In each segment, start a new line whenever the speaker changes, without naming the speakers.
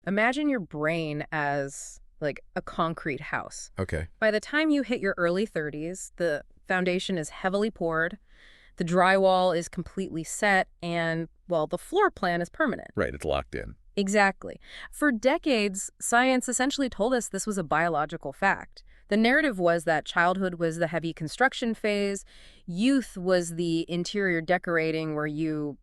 Imagine your brain as like a concrete house.
Okay.
By the time you hit your early 30s, the foundation is heavily poured, the drywall is completely set, and, well, the floor plan is permanent.
Right, it's locked in.
Exactly. For decades, science essentially told us this was a biological fact. The narrative was that childhood was the heavy construction phase, youth was the interior decorating where you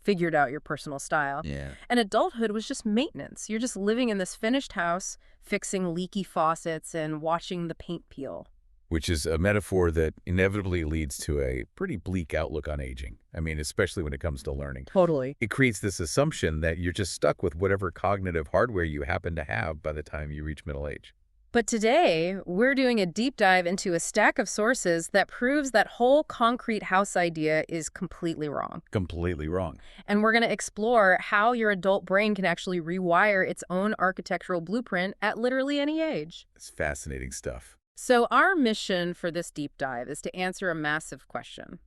figured out your personal style,
Yeah.
and adulthood was just maintenance. You're just living in this finished house, fixing leaky faucets and watching the paint peel.
Which is a metaphor that inevitably leads to a pretty bleak outlook on aging. I mean, especially when it comes to learning.
Totally.
It creates this assumption that you're just stuck with whatever cognitive hardware you happen to have by the time you reach middle age.
But today, we're doing a deep dive into a stack of sources that proves that whole concrete house idea is completely wrong.
Completely wrong.
And we're going to explore how your adult brain can actually rewire its own architectural blueprint at literally any age.
It's fascinating stuff.
So our mission for this deep dive is to answer a massive question.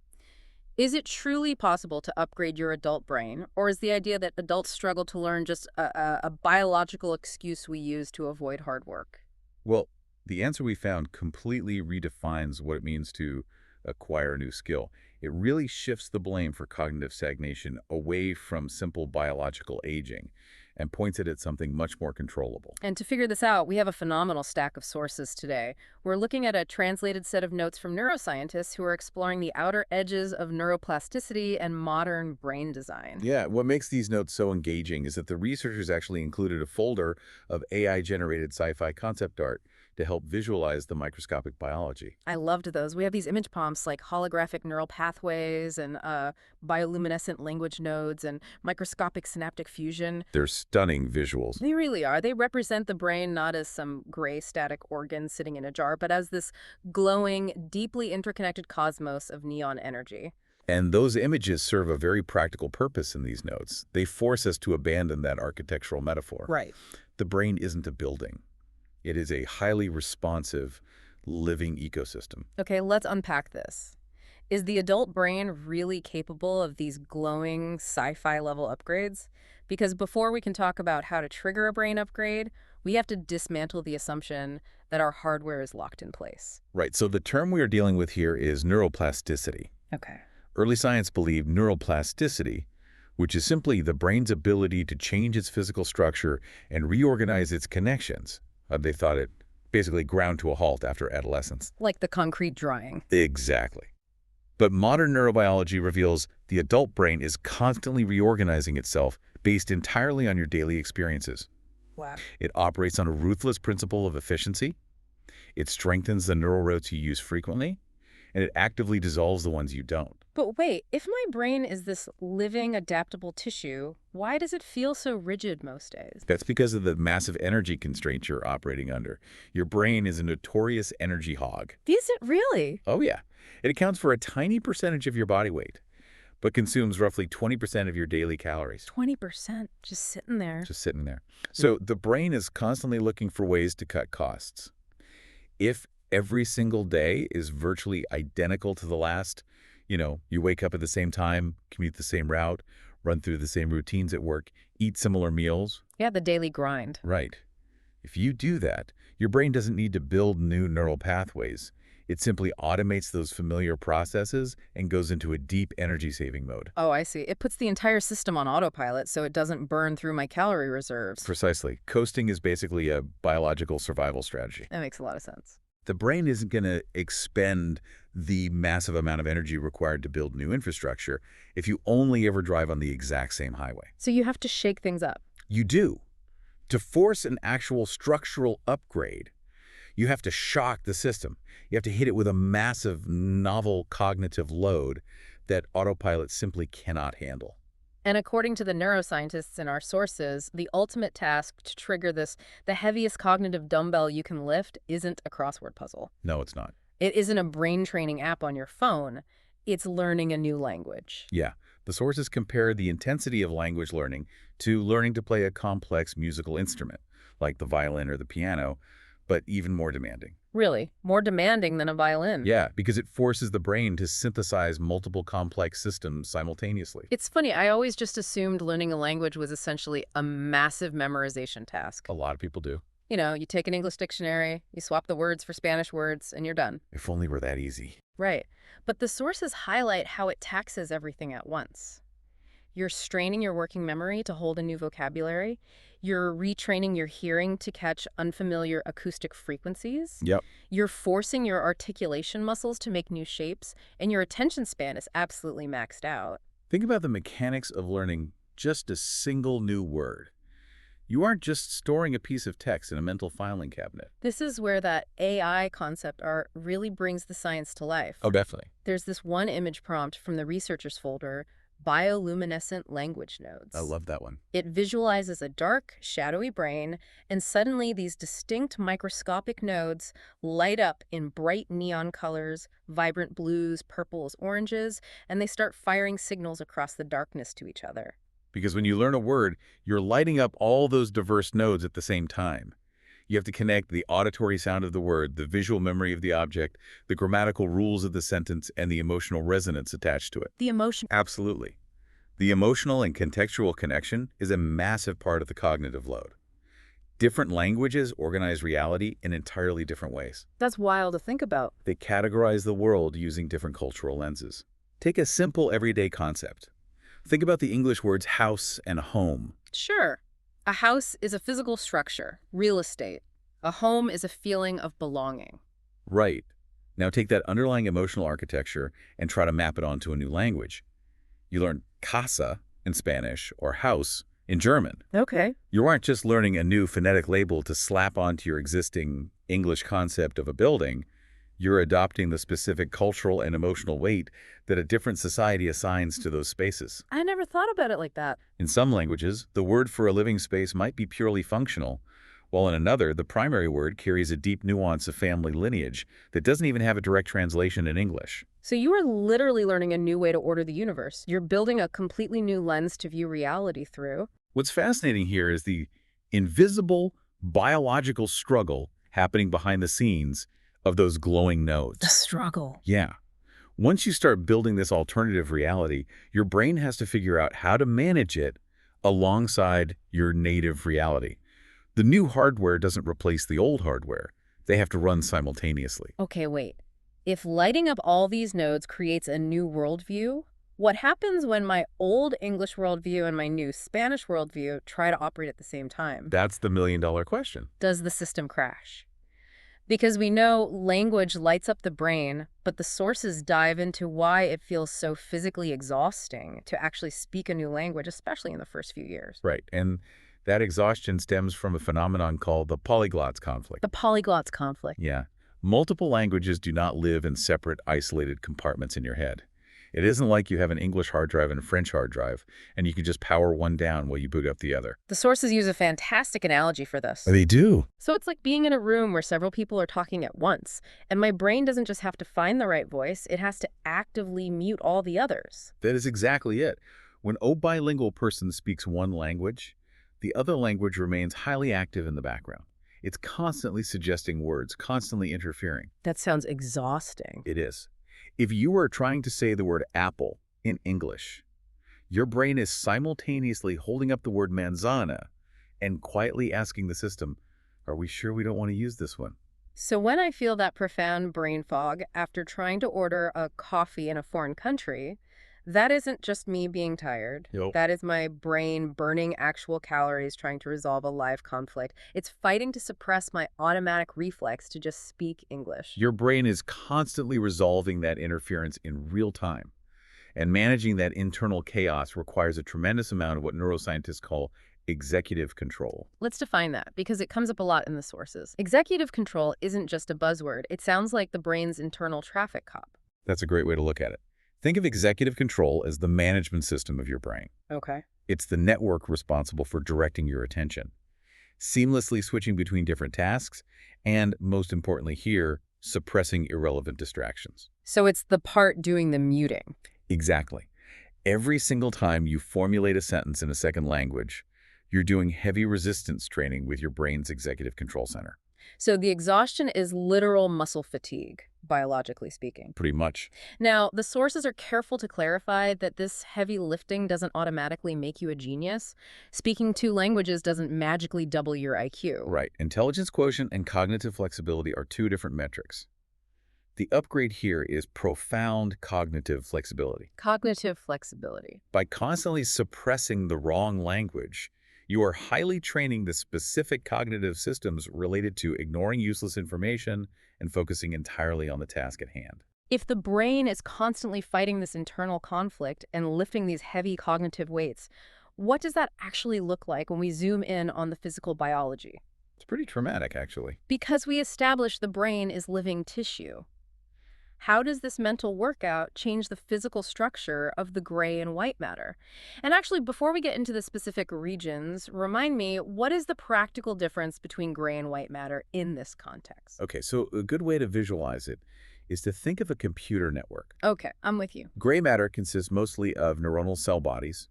Is it truly possible to upgrade your adult brain, or is the idea that adults struggle to learn just a biological excuse we use to avoid hard work?
Well, the answer we found completely redefines what it means to acquire a new skill. It really shifts the blame for cognitive stagnation away from simple biological aging and points it at something much more controllable.
And to figure this out, we have a phenomenal stack of sources today. We're looking at a translated set of notes from neuroscientists who are exploring the outer edges of neuroplasticity and modern brain design.
Yeah, what makes these notes so engaging is that the researchers actually included a folder of AI-generated sci-fi concept art to help visualize the microscopic biology.
I loved those. We have these image prompts like holographic neural pathways and bioluminescent language nodes and microscopic synaptic fusion.
They're stunning visuals.
They really are. They represent the brain not as some gray static organ sitting in a jar, but as this glowing, deeply interconnected cosmos of neon energy.
And those images serve a very practical purpose in these notes. They force us to abandon that architectural metaphor.
Right.
The brain isn't a building. It is a highly responsive, living ecosystem.
Okay, let's unpack this. Is the adult brain really capable of these glowing sci-fi level upgrades? Because before we can talk about how to trigger a brain upgrade, we have to dismantle the assumption that our hardware is locked in place.
Right, so the term we are dealing with here is neuroplasticity.
Okay.
Early science believed neuroplasticity, which is simply the brain's ability to change its physical structure and reorganize its connections. They thought it basically ground to a halt after adolescence.
Like the concrete drying.
Exactly. But modern neurobiology reveals the adult brain is constantly reorganizing itself based entirely on your daily experiences.
Wow.
It operates on a ruthless principle of efficiency. It strengthens the neural routes you use frequently, and it actively dissolves the ones you don't.
But wait, if my brain is this living, adaptable tissue, why does it feel so rigid most days?
That's because of the massive energy constraints you're operating under. Your brain is a notorious energy hog.
Is it really?
Oh yeah. It accounts for a tiny percentage of your body weight, but consumes roughly 20% of your daily calories.
20% just sitting there.
Just sitting there. So the brain is constantly looking for ways to cut costs. If every single day is virtually identical to the last, you wake up at the same time, commute the same route, run through the same routines at work, eat similar meals.
Yeah, the daily grind.
Right. If you do that, your brain doesn't need to build new neural pathways. It simply automates those familiar processes and goes into a deep energy-saving mode.
Oh, I see. It puts the entire system on autopilot so it doesn't burn through my calorie reserves.
Precisely. Coasting is basically a biological survival strategy.
That makes a lot of sense.
The brain isn't going to expend the massive amount of energy required to build new infrastructure if you only ever drive on the exact same highway.
So you have to shake things up.
You do. To force an actual structural upgrade, you have to shock the system. You have to hit it with a massive, novel cognitive load that autopilot simply cannot handle.
And according to the neuroscientists in our sources, the ultimate task to trigger this, the heaviest cognitive dumbbell you can lift, isn't a crossword puzzle.
No, it's not.
It isn't a brain training app on your phone. It's learning a new language.
Yeah. The sources compare the intensity of language learning to learning to play a complex musical instrument, like the violin or the piano, but even more demanding.
Really? More demanding than a violin.
Yeah, because it forces the brain to synthesize multiple complex systems simultaneously.
It's funny, I always just assumed learning a language was essentially a massive memorization task.
A lot of people do.
You know, you take an English dictionary, you swap the words for Spanish words, and you're done.
If only were that easy.
Right. But the sources highlight how it taxes everything at once. You're straining your working memory to hold a new vocabulary. You're retraining your hearing to catch unfamiliar acoustic frequencies.
Yep.
You're forcing your articulation muscles to make new shapes, and your attention span is absolutely maxed out.
Think about the mechanics of learning just a single new word. You aren't just storing a piece of text in a mental filing cabinet.
This is where that AI concept art really brings the science to life.
Oh, definitely.
There's this one image prompt from the researchers folder, bioluminescent language
I
nodes.
love that one.
It visualizes a dark, shadowy brain, and suddenly these distinct microscopic nodes light up in bright neon colors, vibrant blues, purples, oranges, and they start firing signals across the darkness to each other.
Because when you learn a word, you're lighting up all those diverse nodes at the same time. You have to connect the auditory sound of the word, the visual memory of the object, the grammatical rules of the sentence, and the emotional resonance attached to it.
The emotion.
Absolutely. The emotional and contextual connection is a massive part of the cognitive load. Different languages organize reality in entirely different ways.
That's wild to think about.
They categorize the world using different cultural lenses. Take a simple everyday concept. Think about the English words house and home.
Sure. A house is a physical structure, real estate. A home is a feeling of belonging.
Right. Now take that underlying emotional architecture and try to map it onto a new language. You learn casa in Spanish or house in German.
Okay.
You aren't just learning a new phonetic label to slap onto your existing English concept of a building. You're adopting the specific cultural and emotional weight that a different society assigns to those spaces.
I never thought about it like that.
In some languages, the word for a living space might be purely functional, while in another, the primary word carries a deep nuance of family lineage that doesn't even have a direct translation in English.
So you are literally learning a new way to order the universe. You're building a completely new lens to view reality through.
What's fascinating here is the invisible biological struggle happening behind the scenes of those glowing nodes.
Struggle.
Yeah. Once you start building this alternative reality, your brain has to figure out how to manage it alongside your native reality. The new hardware doesn't replace the old hardware. They have to run simultaneously.
Okay, wait. If lighting up all these nodes creates a new worldview, what happens when my old English worldview and my new Spanish worldview try to operate at the same time?
That's the million-dollar question.
Does the system crash? Because we know language lights up the brain, but the sources dive into why it feels so physically exhausting to actually speak a new language, especially in the first few years.
Right. And that exhaustion stems from a phenomenon called the polyglots conflict.
The polyglots conflict.
Yeah. Multiple languages do not live in separate, isolated compartments in your head. It isn't like you have an English hard drive and a French hard drive, and you can just power one down while you boot up the other.
The sources use a fantastic analogy for this.
They do.
So it's like being in a room where several people are talking at once, and my brain doesn't just have to find the right voice, it has to actively mute all the others.
That is exactly it. When a bilingual person speaks one language, the other language remains highly active in the background. It's constantly suggesting words, constantly interfering.
That sounds exhausting.
It is. If you are trying to say the word apple in English, your brain is simultaneously holding up the word manzana and quietly asking the system, are we sure we don't want to use this one?
So when I feel that profound brain fog after trying to order a coffee in a foreign country, that isn't just me being tired.
Nope.
That is my brain burning actual calories trying to resolve a live conflict. It's fighting to suppress my automatic reflex to just speak English.
Your brain is constantly resolving that interference in real time. And managing that internal chaos requires a tremendous amount of what neuroscientists call executive control.
Let's define that, because it comes up a lot in the sources. Executive control isn't just a buzzword. It sounds like the brain's internal traffic cop.
That's a great way to look at it. Think of executive control as the management system of your brain.
Okay.
It's the network responsible for directing your attention, seamlessly switching between different tasks, and, most importantly here, suppressing irrelevant distractions.
So it's the part doing the muting.
Exactly. Every single time you formulate a sentence in a second language, you're doing heavy resistance training with your brain's executive control center.
So the exhaustion is literal muscle fatigue, biologically speaking.
Pretty much.
Now, the sources are careful to clarify that this heavy lifting doesn't automatically make you a genius. Speaking two languages doesn't magically double your IQ.
Right. Intelligence quotient and cognitive flexibility are two different metrics. The upgrade here is profound cognitive flexibility.
Cognitive flexibility.
By constantly suppressing the wrong language, you are highly training the specific cognitive systems related to ignoring useless information and focusing entirely on the task at hand.
If the brain is constantly fighting this internal conflict and lifting these heavy cognitive weights, what does that actually look like when we zoom in on the physical biology?
It's pretty traumatic, actually.
Because we established the brain is living tissue. How does this mental workout change the physical structure of the gray and white matter? And actually, before we get into the specific regions, remind me, what is the practical difference between gray and white matter in this context?
Okay, so a good way to visualize it is to think of a computer network.
Okay, I'm with you.
Gray matter consists mostly of neuronal cell bodies.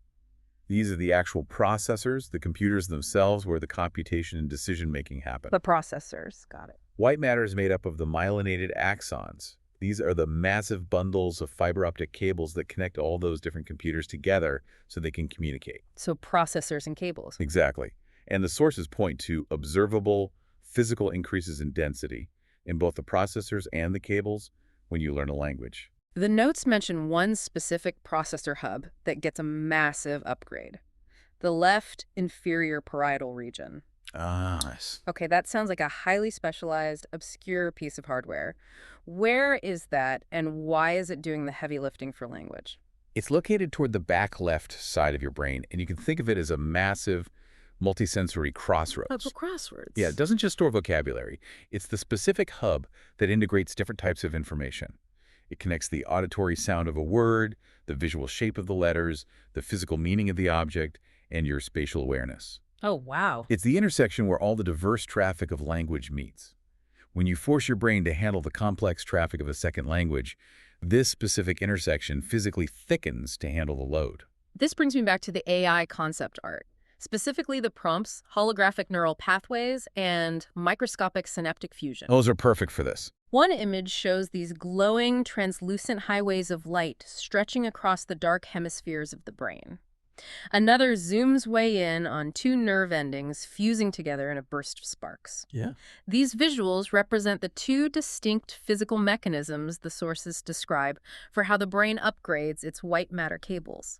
These are the actual processors, the computers themselves, where the computation and decision-making happen.
The processors, got it.
White matter is made up of the myelinated axons. These are the massive bundles of fiber optic cables that connect all those different computers together so they can communicate.
So processors and cables.
Exactly. And the sources point to observable physical increases in density in both the processors and the cables when you learn a language.
The notes mention one specific processor hub that gets a massive upgrade. The left inferior parietal region.
Ah, nice.
Okay, that sounds like a highly specialized, obscure piece of hardware. Where is that, and why is it doing the heavy lifting for language?
It's located toward the back left side of your brain, and you can think of it as a massive multisensory crossroads.
Oh, crosswords.
Yeah, it doesn't just store vocabulary. It's the specific hub that integrates different types of information. It connects the auditory sound of a word, the visual shape of the letters, the physical meaning of the object, and your spatial awareness.
Oh, wow.
It's the intersection where all the diverse traffic of language meets. When you force your brain to handle the complex traffic of a second language, this specific intersection physically thickens to handle the load.
This brings me back to the AI concept art, specifically the prompts, holographic neural pathways, and microscopic synaptic fusion.
Those are perfect for this.
One image shows these glowing, translucent highways of light stretching across the dark hemispheres of the brain. Another zooms way in on two nerve endings fusing together in a burst of sparks.
Yeah.
These visuals represent the two distinct physical mechanisms the sources describe for how the brain upgrades its white matter cables.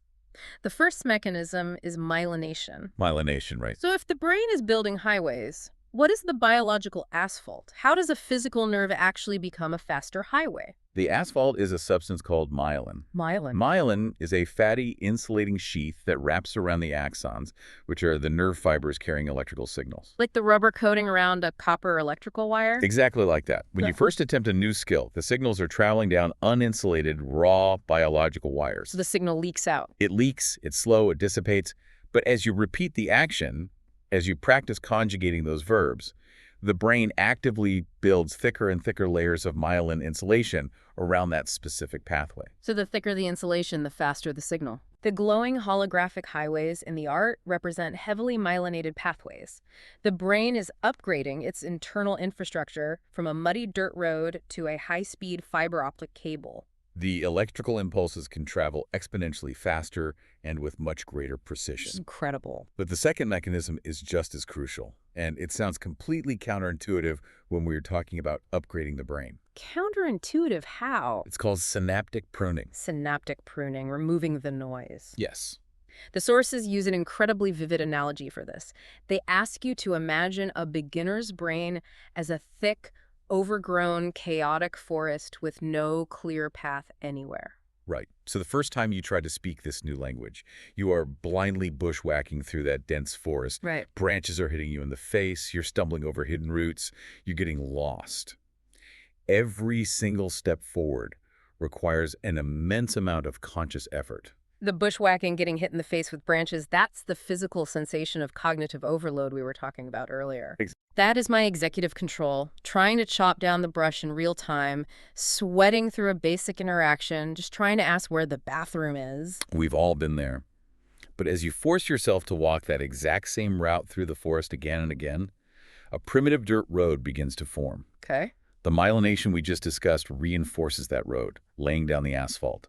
The first mechanism is myelination.
Myelination, right.
So if the brain is building highways, what is the biological asphalt? How does a physical nerve actually become a faster highway?
The asphalt is a substance called myelin.
Myelin.
Myelin is a fatty insulating sheath that wraps around the axons, which are the nerve fibers carrying electrical signals.
Like the rubber coating around a copper electrical wire?
Exactly like that. When you first attempt a new skill, the signals are traveling down uninsulated, raw biological wires.
So the signal leaks out.
It leaks, it's slow, it dissipates. But as you repeat the action, as you practice conjugating those verbs, the brain actively builds thicker and thicker layers of myelin insulation around that specific pathway.
So the thicker the insulation, the faster the signal. The glowing holographic highways in the art represent heavily myelinated pathways. The brain is upgrading its internal infrastructure from a muddy dirt road to a high-speed fiber optic cable.
The electrical impulses can travel exponentially faster and with much greater precision.
Incredible.
But the second mechanism is just as crucial, and it sounds completely counterintuitive when we're talking about upgrading the brain.
Counterintuitive how?
It's called synaptic pruning.
Synaptic pruning, removing the noise.
Yes.
The sources use an incredibly vivid analogy for this. They ask you to imagine a beginner's brain as a thick, overgrown, chaotic forest with no clear path anywhere.
Right. So the first time you try to speak this new language, you are blindly bushwhacking through that dense forest.
Right.
Branches are hitting you in the face. You're stumbling over hidden roots. You're getting lost. Every single step forward requires an immense amount of conscious effort.
The bushwhacking, getting hit in the face with branches, that's the physical sensation of cognitive overload we were talking about earlier. That is my executive control, trying to chop down the brush in real time, sweating through a basic interaction, just trying to ask where the bathroom is.
We've all been there. But as you force yourself to walk that exact same route through the forest again and again, A primitive dirt road begins to form.
Okay.
The myelination we just discussed reinforces that road, laying down the asphalt.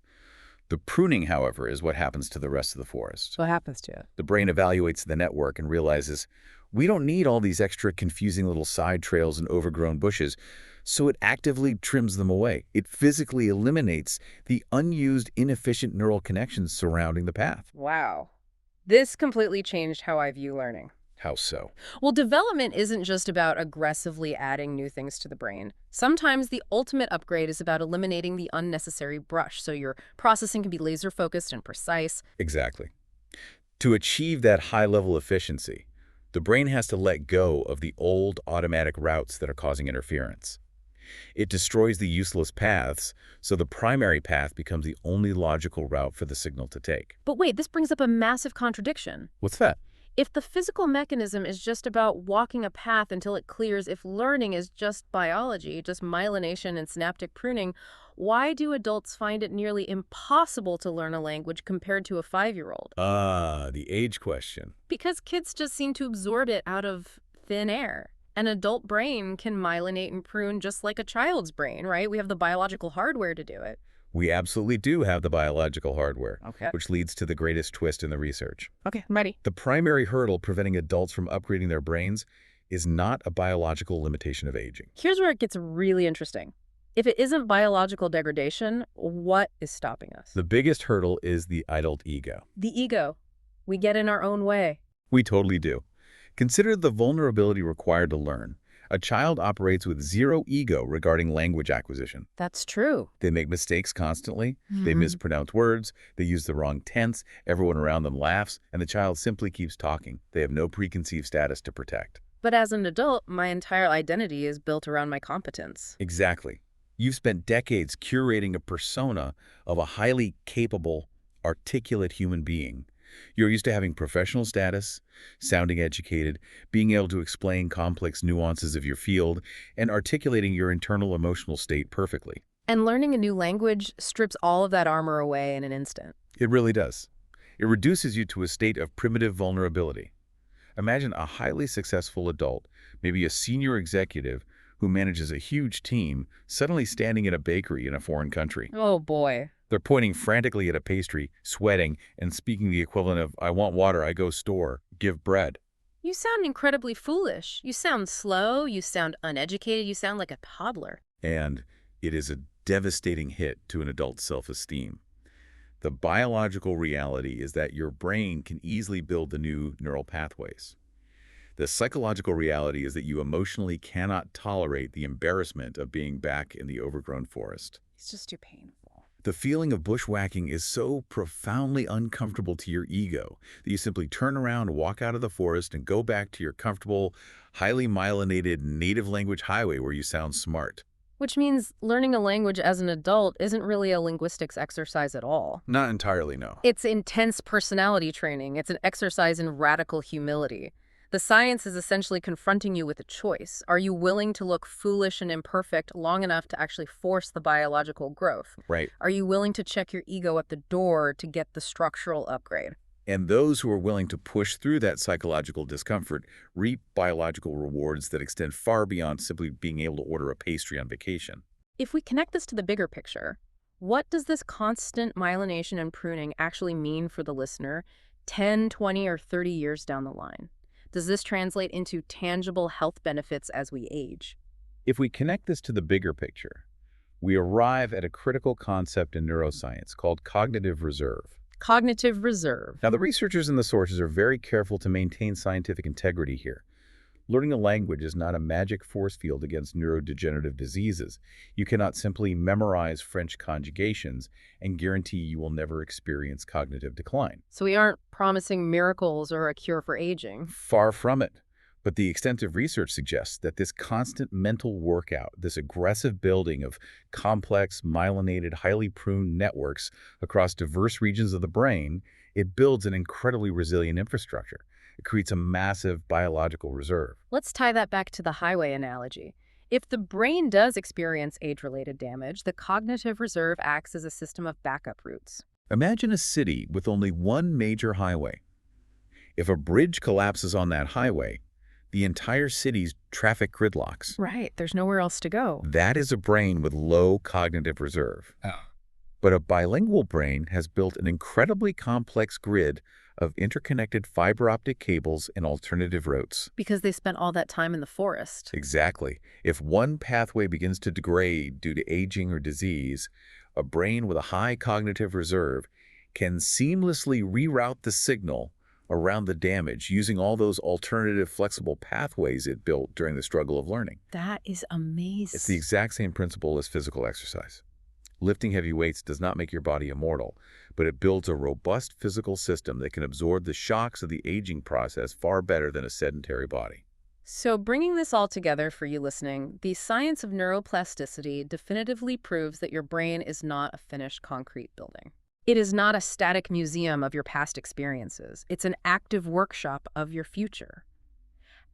The pruning, however, is what happens to the rest of the forest.
What happens to it?
The brain evaluates the network and realizes we don't need all these extra confusing little side trails and overgrown bushes, so it actively trims them away. It physically eliminates the unused, inefficient neural connections surrounding the path.
Wow. This completely changed how I view learning.
How so?
Well, development isn't just about aggressively adding new things to the brain. Sometimes the ultimate upgrade is about eliminating the unnecessary brush, so your processing can be laser-focused and precise.
Exactly. To achieve that high-level efficiency, the brain has to let go of the old automatic routes that are causing interference. It destroys the useless paths, so the primary path becomes the only logical route for the signal to take.
But wait, this brings up a massive contradiction.
What's that?
If the physical mechanism is just about walking a path until it clears, if learning is just biology, just myelination and synaptic pruning, why do adults find it nearly impossible to learn a language compared to a 5-year-old?
The age question.
Because kids just seem to absorb it out of thin air. An adult brain can myelinate and prune just like a child's brain, right? We have the biological hardware to do it.
We absolutely do have the biological hardware,
Okay.
which leads to the greatest twist in the research.
Okay, I'm ready.
The primary hurdle preventing adults from upgrading their brains is not a biological limitation of aging.
Here's where it gets really interesting. If it isn't biological degradation, what is stopping us?
The biggest hurdle is the adult ego.
The ego. We get in our own way.
We totally do. Consider the vulnerability required to learn. A child operates with zero ego regarding language acquisition.
That's true.
They make mistakes constantly. They mispronounce words. They use the wrong tense. Everyone around them laughs, and the child simply keeps talking. They have no preconceived status to protect.
But as an adult, my entire identity is built around my competence.
Exactly. You've spent decades curating a persona of a highly capable, articulate human being. You're used to having professional status, sounding educated, being able to explain complex nuances of your field, and articulating your internal emotional state perfectly.
And learning a new language strips all of that armor away in an instant.
It really does. It reduces you to a state of primitive vulnerability. Imagine a highly successful adult, maybe a senior executive who manages a huge team, suddenly standing in a bakery in a foreign country.
Oh boy.
They're pointing frantically at a pastry, sweating, and speaking the equivalent of, I want water, I go store, give bread.
You sound incredibly foolish. You sound slow, you sound uneducated, you sound like a toddler.
And it is a devastating hit to an adult's self-esteem. The biological reality is that your brain can easily build the new neural pathways. The psychological reality is that you emotionally cannot tolerate the embarrassment of being back in the overgrown forest.
It's just too painful.
The feeling of bushwhacking is so profoundly uncomfortable to your ego that you simply turn around, walk out of the forest, and go back to your comfortable, highly myelinated native language highway where you sound smart.
Which means learning a language as an adult isn't really a linguistics exercise at all.
Not entirely, no.
It's intense personality training. It's an exercise in radical humility. The science is essentially confronting you with a choice. Are you willing to look foolish and imperfect long enough to actually force the biological growth?
Right.
Are you willing to check your ego at the door to get the structural upgrade?
And those who are willing to push through that psychological discomfort reap biological rewards that extend far beyond simply being able to order a pastry on vacation.
If we connect this to the bigger picture, what does this constant myelination and pruning actually mean for the listener 10, 20, or 30 years down the line? Does this translate into tangible health benefits as we age?
If we connect this to the bigger picture, we arrive at a critical concept in neuroscience called cognitive reserve.
Cognitive reserve.
Now, the researchers and the sources are very careful to maintain scientific integrity here. Learning a language is not a magic force field against neurodegenerative diseases. You cannot simply memorize French conjugations and guarantee you will never experience cognitive decline.
So we aren't promising miracles or a cure for aging.
Far from it. But the extensive research suggests that this constant mental workout, this aggressive building of complex, myelinated, highly pruned networks across diverse regions of the brain, it builds an incredibly resilient infrastructure. It creates a massive biological reserve.
Let's tie that back to the highway analogy. If the brain does experience age-related damage, the cognitive reserve acts as a system of backup routes.
Imagine a city with only one major highway. If a bridge collapses on that highway, the entire city's traffic gridlocks.
Right, there's nowhere else to go.
That is a brain with low cognitive reserve.
Oh.
But a bilingual brain has built an incredibly complex grid of interconnected fiber optic cables and alternative routes.
Because they spent all that time in the forest.
Exactly. If one pathway begins to degrade due to aging or disease, a brain with a high cognitive reserve can seamlessly reroute the signal around the damage using all those alternative flexible pathways it built during the struggle of learning.
That is
It's the
amazing.
exact same principle as physical exercise. Lifting heavy weights does not make your body immortal, but it builds a robust physical system that can absorb the shocks of the aging process far better than a sedentary body.
So bringing this all together for you listening, the science of neuroplasticity definitively proves that your brain is not a finished concrete building. It is not a static museum of your past experiences. It's an active workshop of your future.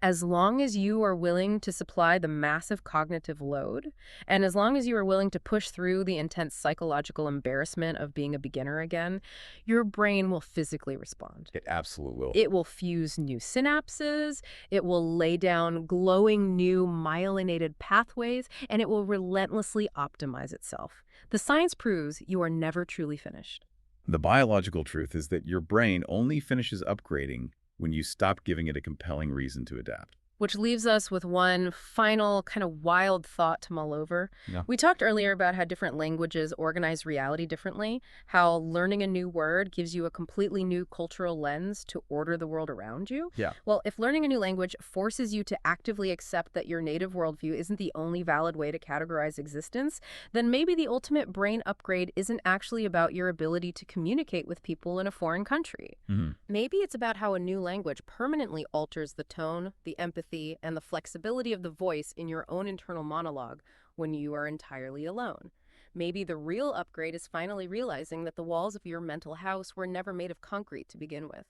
As long as you are willing to supply the massive cognitive load, and as long as you are willing to push through the intense psychological embarrassment of being a beginner again, your brain will physically respond.
It absolutely will.
It will fuse new synapses, it will lay down glowing new myelinated pathways, and it will relentlessly optimize itself. The science proves you are never truly finished.
The biological truth is that your brain only finishes upgrading when you stop giving it a compelling reason to adapt.
Which leaves us with one final kind of wild thought to mull over.
Yeah.
We talked earlier about how different languages organize reality differently, how learning a new word gives you a completely new cultural lens to order the world around you.
Yeah.
Well, if learning a new language forces you to actively accept that your native worldview isn't the only valid way to categorize existence, then maybe the ultimate brain upgrade isn't actually about your ability to communicate with people in a foreign country.
Mhm.
Maybe it's about how a new language permanently alters the tone, the empathy, and the flexibility of the voice in your own internal monologue when you are entirely alone. Maybe the real upgrade is finally realizing that the walls of your mental house were never made of concrete to begin with.